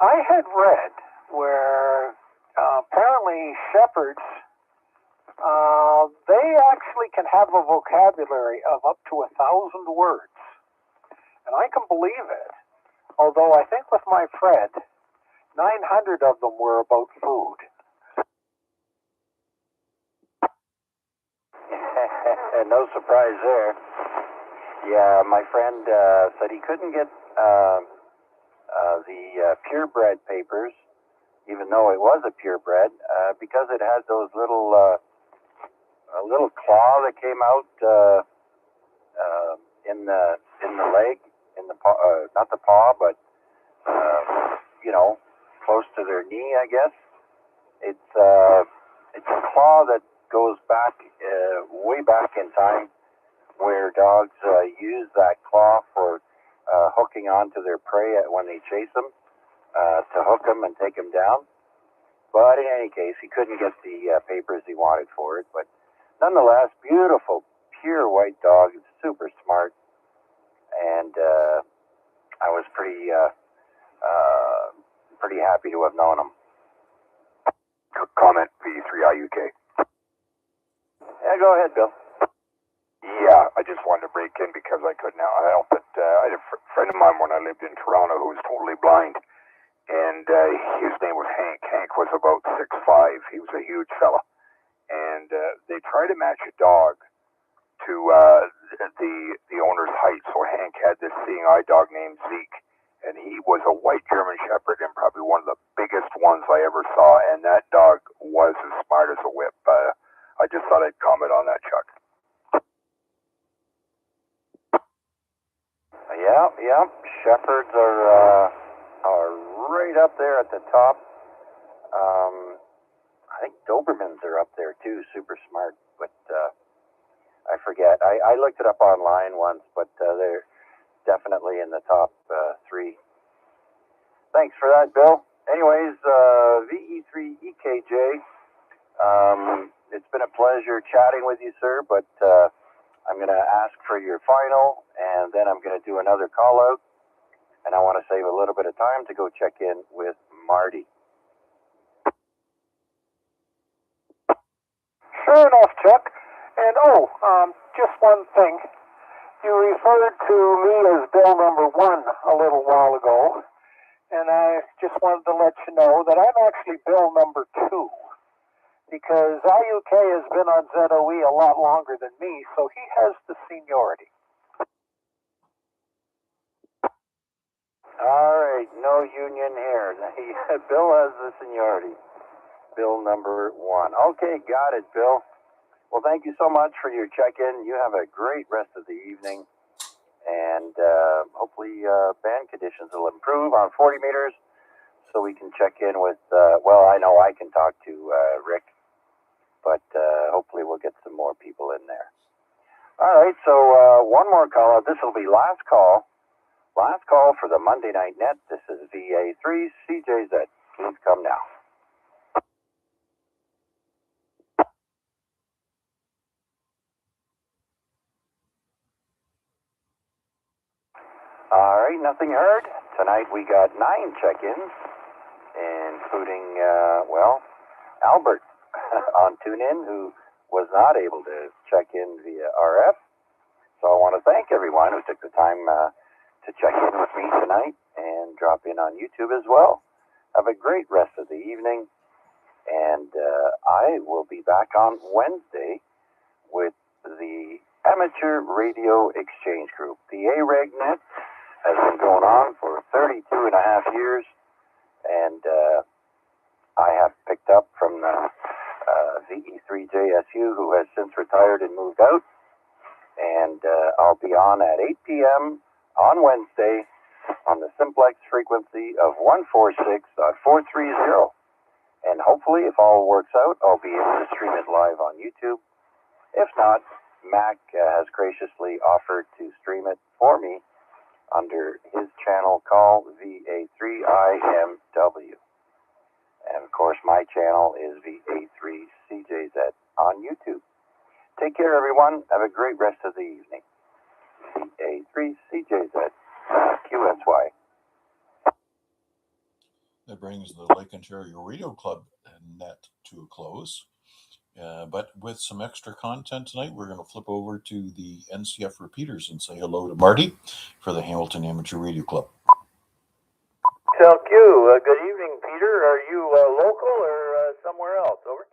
I had read where apparently shepherds, they actually can have a vocabulary of up to 1,000 words. And I can believe it. Although I think with my Fred, 900 of them were about food.
No surprise there. Yeah, my friend said he couldn't get the purebred papers, even though it was a purebred, because it had those little a little claw that came out in the leg, in the paw, not the paw, but close to their knee, I guess. It's a claw that goes back way back in time, where dogs use that claw for hooking onto their prey when they chase them, to hook them and take them down. But in any case, he couldn't get the papers he wanted for it. But nonetheless, beautiful, pure white dog. Super smart. And I was pretty happy to have known him.
Comment V3IUK.
Yeah, go ahead, Bill.
Yeah, I just wanted to break in because I couldn't help it. I had a friend of mine when I lived in Toronto who was totally blind, and his name was Hank. Hank was about 6'5". He was a huge fella, and they tried to match a dog to the owner's height. So Hank had this seeing eye dog named Zeke, and he was a white German Shepherd and probably one of the biggest ones I ever saw. And that dog was as smart as a whip. I just thought I'd comment on that, Chuck.
Yeah. Shepherds are right up there at the top. I think Dobermans are up there too, super smart. But I forget. I looked it up online once, but they're definitely in the top 3. Thanks for that, Bill. Anyways, VE3EKJ. It's been a pleasure chatting with you, sir, but I'm going to ask for your final, and then I'm going to do another call out, and I want to save a little bit of time to go check in with Marty.
Sure enough, Chuck. And just one thing. You referred to me as Bill number 1 a little while ago, and I just wanted to let you know that I'm actually Bill number 2, because IUK has been on ZOE a lot longer than me, so he has the seniority.
All right, no union here. Bill has the seniority. Bill number 1. Okay, got it, Bill. Well, thank you so much for your check-in. You have a great rest of the evening, and hopefully band conditions will improve on 40 meters, so we can check in with, I know I can talk to Rick but hopefully we'll get some more people in there. All right, so one more call. This will be last call. Last call for the Monday Night Net. This is VA3 CJZ. Please come now. All right, nothing heard. Tonight we got 9 check-ins, including, Albert on TuneIn, who was not able to check in via RF. So I want to thank everyone who took the time to check in with me tonight and drop in on YouTube as well. Have a great rest of the evening, and I will be back on Wednesday with the Amateur Radio Exchange Group. The AREGnet has been going on for 32 and a half years, and I have picked up from VE3JSU, who has since retired and moved out, and I'll be on at 8 p.m. on Wednesday on the simplex frequency of 146.430, and hopefully, if all works out, I'll be able to stream it live on YouTube. If not, Mac has graciously offered to stream it for me under his channel called VA3IMW. And of course, my channel is VA3CJZ on YouTube. Take care, everyone. Have a great rest of the evening. VA3CJZ, QSY.
That brings the Lake Ontario Radio Club net to a close. But with some extra content tonight, we're going to flip over to the NCF repeaters and say hello to Marty for the Hamilton Amateur Radio Club.
XLQ, good evening, Peter. Are you local or somewhere else? Over.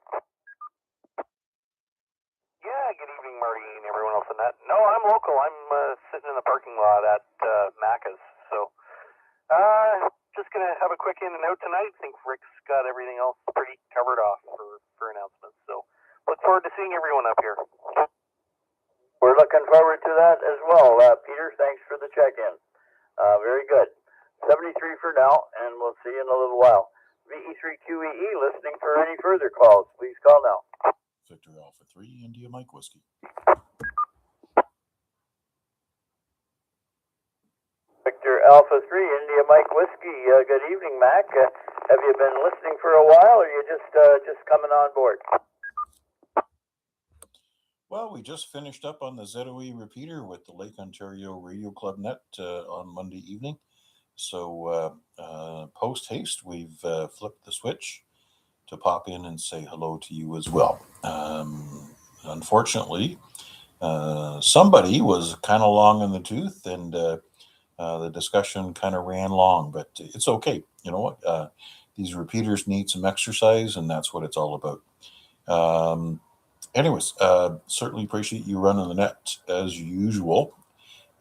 Yeah, good evening, Marty, and everyone else in that. No, I'm local. I'm sitting in the parking lot at Macca's. So, just going to have a quick in and out tonight. I think Rick's got everything else pretty covered off for announcements. So, look forward to seeing everyone up here.
We're looking forward to that as well, Peter. Thanks for the check-in. Very good. 73 for now, and we'll see you in a little while. VE3QEE, listening for any further calls. Please call now.
Victor Alpha 3, India Mike Whiskey.
Victor Alpha 3, India Mike Whiskey. Good evening, Mac. Have you been listening for a while, or are you just coming on board?
Well, we just finished up on the ZOE repeater with the Lake Ontario Radio Club net on Monday evening. So post haste, we've flipped the switch to pop in and say hello to you as well. Unfortunately, somebody was kind of long in the tooth, and the discussion kind of ran long, but it's okay. You know what? These repeaters need some exercise, and that's what it's all about. Anyways, certainly appreciate you running the net as usual.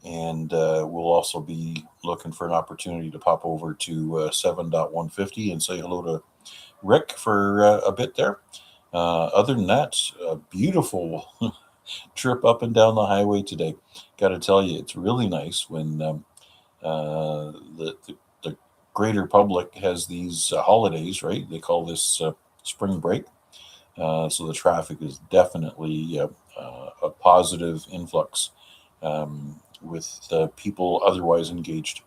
And we'll also be looking for an opportunity to pop over to 7.150 and say hello to Rick for a bit there. Other than that, a beautiful trip up and down the highway today. Got to tell you, it's really nice when the greater public has these holidays, right? They call this spring break. So the traffic is definitely a positive influx with people otherwise engaged.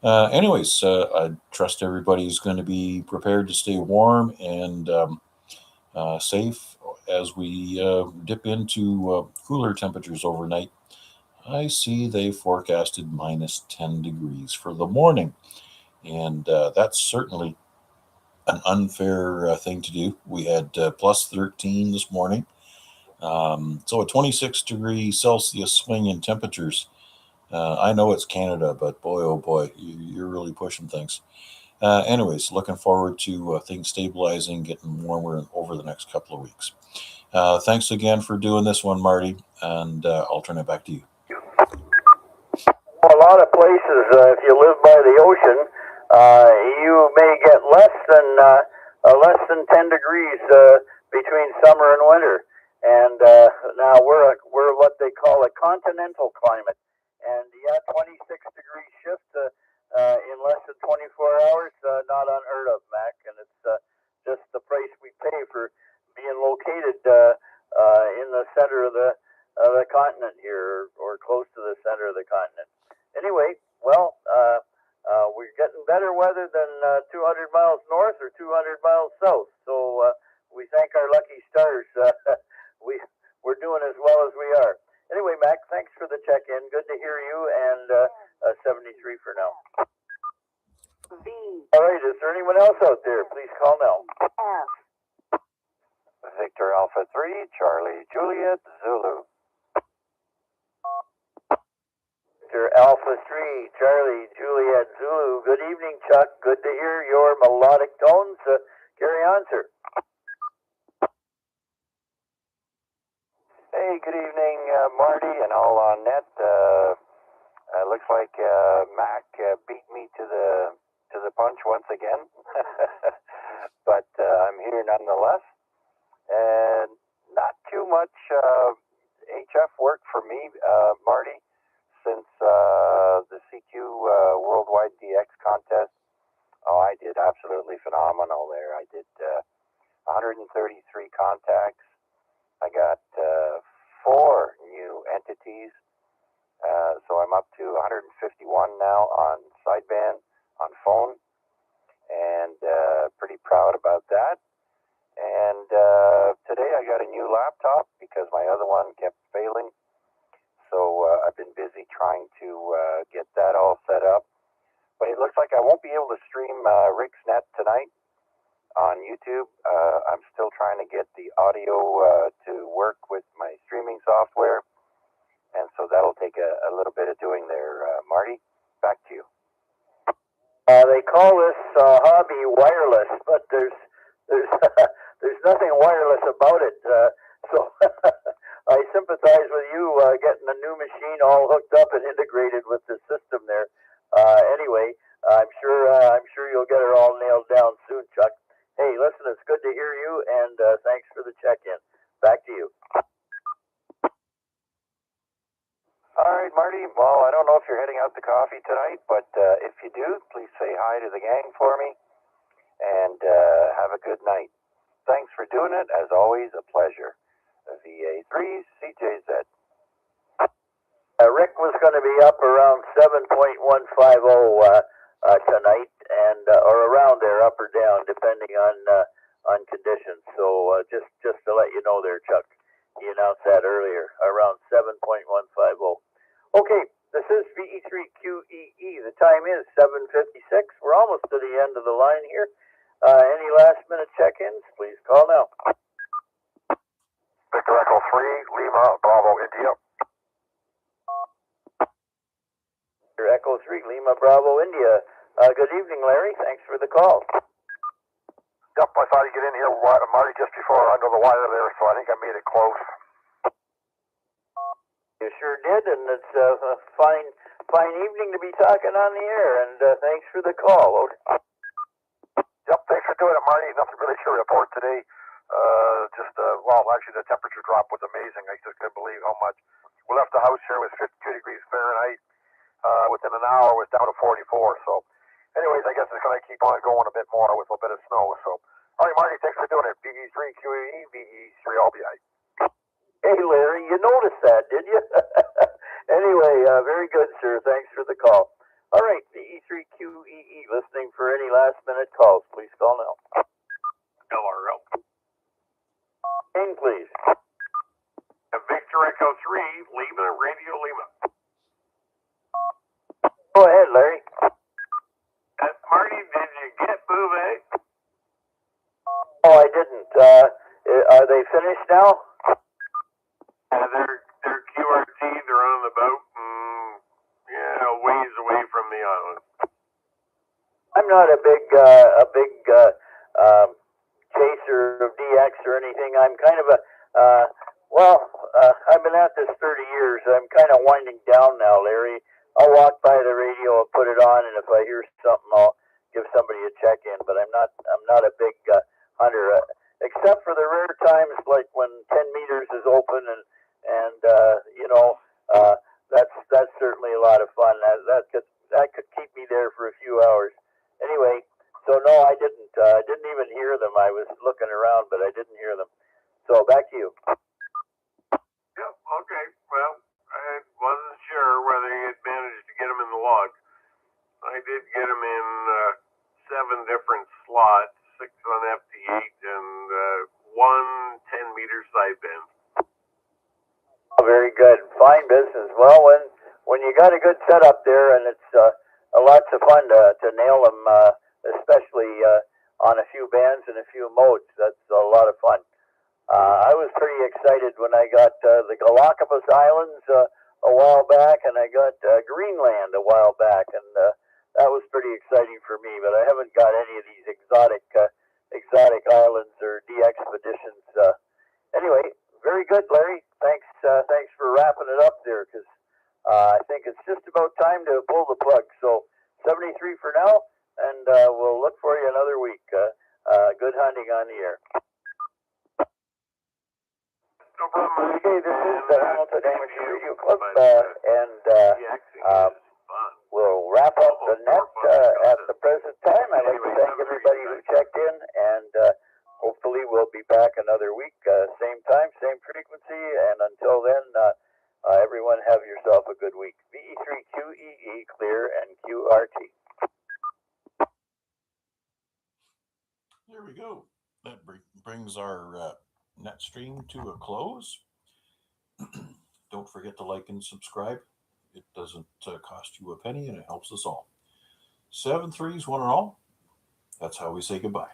Anyways, I trust everybody's going to be prepared to stay warm and safe as we dip into cooler temperatures overnight. I see they forecasted minus 10 degrees for the morning, and that's certainly an unfair thing to do. We had plus 13 this morning. So a 26 degree Celsius swing in temperatures. I know it's Canada, but boy, oh boy, you're really pushing things. Anyways, looking forward to things stabilizing, getting warmer over the next couple of weeks. Thanks again for doing this one, Marty, and I'll turn it back to you.
A lot of places, if you live by the ocean, you may get less than 10 degrees between summer and winter. And now we're what they call a continental climate. And 26 degree shift in less than 24 hours, not unheard of, Mac. And it's just the price we pay for being located
Anyway, well, we're getting better weather than 200 miles north or 200 miles south. So we thank our lucky stars. We're doing as well as we are. Anyway, Mac, thanks for the check-in. Good to hear you, and 73 for now. All right, is there anyone else out there? Please call now.
Victor Alpha 3, Charlie Juliet Zulu.
Victor Alpha 3, Charlie Juliet Zulu. Good evening, Chuck. Good to hear your melodic tones. Carry on, sir.
Hey, good evening, Marty and all on net. Looks like Mac beat me to the punch once again, but I'm here nonetheless. And not too much HF work for me, Marty, since the CQ Worldwide DX contest. Oh, I did absolutely phenomenal there. I did 133 contacts. I got 4 new entities, so I'm up to 151 now on sideband, on phone, and pretty proud about that. And today I got a new laptop because my other one kept failing, so I've been busy trying to get that all set up. But it looks like I won't be able to stream Rick's Net tonight on YouTube. I'm still trying to get the audio to work with my streaming software, and so that'll take a little bit of doing there. Marty, back to you.
They call this hobby wireless, but there's there's nothing wireless about it. So I sympathize with you getting a new machine all hooked up and integrated with the system there. Anyway, I'm sure you'll get it all nailed down soon, Chuck. Hey, listen, it's good to hear you, and thanks for the check-in. Back to you.
All right, Marty. Well, I don't know if you're heading out to coffee tonight, but if you do, please say hi to the gang for me, and have a good night. Thanks for doing it. As always, a pleasure. VA3 CJZ.
Rick was going to be up around 7.150 tonight, and or around there, up or down, depending on conditions. So just to let you know there, Chuck, he announced that earlier, around 7.150. Okay, this is VE3QEE. The time is 7:56. We're almost to the end of the line here. Any last-minute check-ins? Please call now.
Victor Echo 3, Lima, Bravo, India.
Victor Echo 3, Lima, Bravo, India. Good evening, Larry. Thanks for the call.
Yep, I thought I'd get in here, Marty, just before under the wire there, so I think I made it close.
You sure did, and it's a fine evening to be talking on the air, and thanks for the call.
Yep, thanks for doing it, Marty. Nothing really to report today. Well, actually, the temperature drop was amazing. I just couldn't believe how much. We left the house here with 52 degrees Fahrenheit. Within an hour, it was down to 44. So, anyways, I guess it's going to keep on going a bit more with a bit of snow. So, all right, Marty, thanks for doing it. VE3QE, VE3LBI.
Hey, Larry, you noticed that, did you? Anyway, very good, sir. Thanks for the call. All right, VE3QEE, listening for any last-minute calls. Please call now.
LRL.
Name, please.
Victor Echo 3, Lima, Radio Lima.
Go ahead, Larry.
Marty, did you get Bouvet?
Oh, I didn't. Are they finished now?
They're QRT, they're on the boat, a ways away from the island.
I'm not a big chaser of DX or anything. I'm kind of I've been at this 30 years. I'm kind of winding down now, Larry. I'll walk by the radio and put it on, and if I hear something, I'll give somebody a check-in. But I'm not a big hunter, except for the rare times like when 10 meters is open, and that's certainly a lot of fun. That could keep me there for a few hours. Anyway, so no, I didn't even hear them. I was looking around, but I didn't hear them. So back to you.
Yep, okay. Well, I wasn't sure whether you had managed to get them in the
I did get them in 7 different slots, 6 on FT8 and one 10-meter side bend.
Oh, very good. Fine business. Well, when you got a good setup there, and it's lots of fun to nail them, especially on a few bands and a few modes. That's a lot of fun. I was pretty excited when I got the Galapagos Islands a while back, and I got Greenland a while back, and that was pretty exciting for me. But I haven't got any of these exotic islands or DXpeditions. Anyway, very good, Larry. Thanks for wrapping it up there, because I think it's just about time to pull the plug. So 73 for now, and we'll look for you another week. Good hunting on the air.
No problem.
Okay, this is the Hamilton Amateur Radio Club, and we'll wrap up the net at the present time. I'd like to thank everybody who checked in, and hopefully we'll be back another week, same time, same frequency, and until then, everyone have yourself a good week. VE3QEE, clear, and QRT.
There we go. That brings our net stream to a close. Don't forget to like and subscribe. It doesn't cost you a penny, and it helps us all. 7 3s, one and all. That's how we say goodbye.